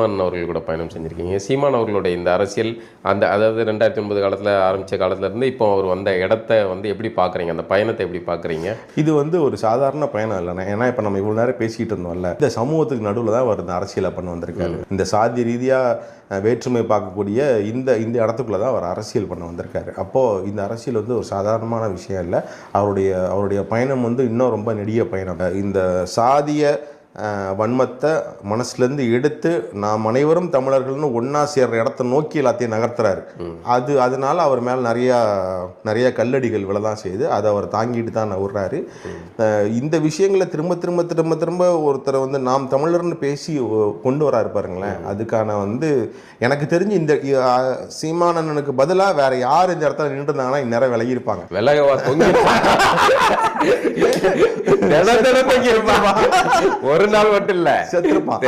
சீமான் அவர்கள் கூட பயணம் செஞ்சுருக்கீங்க. சீமான் அவர்களுடைய இந்த அரசியல் அதாவது 2009 காலத்தில் ஆரம்பித்த காலத்துலேருந்து இப்போ அவர் வந்த இடத்த எப்படி பார்க்குறீங்க, அந்த பயணத்தை எப்படி பார்க்குறீங்க? இது ஒரு சாதாரண பயணம் இல்லைண்ணே. ஏன்னா இப்போ நம்ம இவ்வளோ நேரம் பேசிக்கிட்டு இருந்தோம்ல, இந்த சமூகத்துக்கு நடுவில் தான் அவர் இந்த அரசியலை பண்ண வந்திருக்காரு. இந்த சாதி ரீதியாக வேற்றுமை பார்க்கக்கூடிய இந்த இடத்துக்குள்ளே தான் அவர் அரசியல் பண்ண வந்திருக்காரு. அப்போது இந்த அரசியல் ஒரு சாதாரணமான விஷயம் இல்லை. அவருடைய பயணம் இன்னும் ரொம்ப நெடிய பயணம். இந்த சாதிய வன்மத்தை மனசுலேருந்து எடுத்து நாம் அனைவரும் தமிழர்கள்னு ஒன்றா சேர்ற இடத்த நோக்கி எல்லாத்தையும் நகர்த்துறாரு. அதனால அவர் மேலே நிறைய கல்லடிகள் விழதான் செய்யுது. அதை அவர் தாங்கிட்டு தான் நகர்றாரு. இந்த விஷயங்களை திரும்ப திரும்ப திரும்ப திரும்ப ஒருத்தரை நாம் தமிழர்னு பேசி கொண்டு வராரு பாருங்களேன். அதுக்கான எனக்கு தெரிஞ்சு இந்த சீமானனுக்கு பதிலாக வேற யார் இந்த இடத்துல நின்று இருந்தாங்கன்னா இந்நேரம் விலகியிருப்பாங்க. ஒரு நாள் மட்டும் இல்ல, செத்துருப்பான்.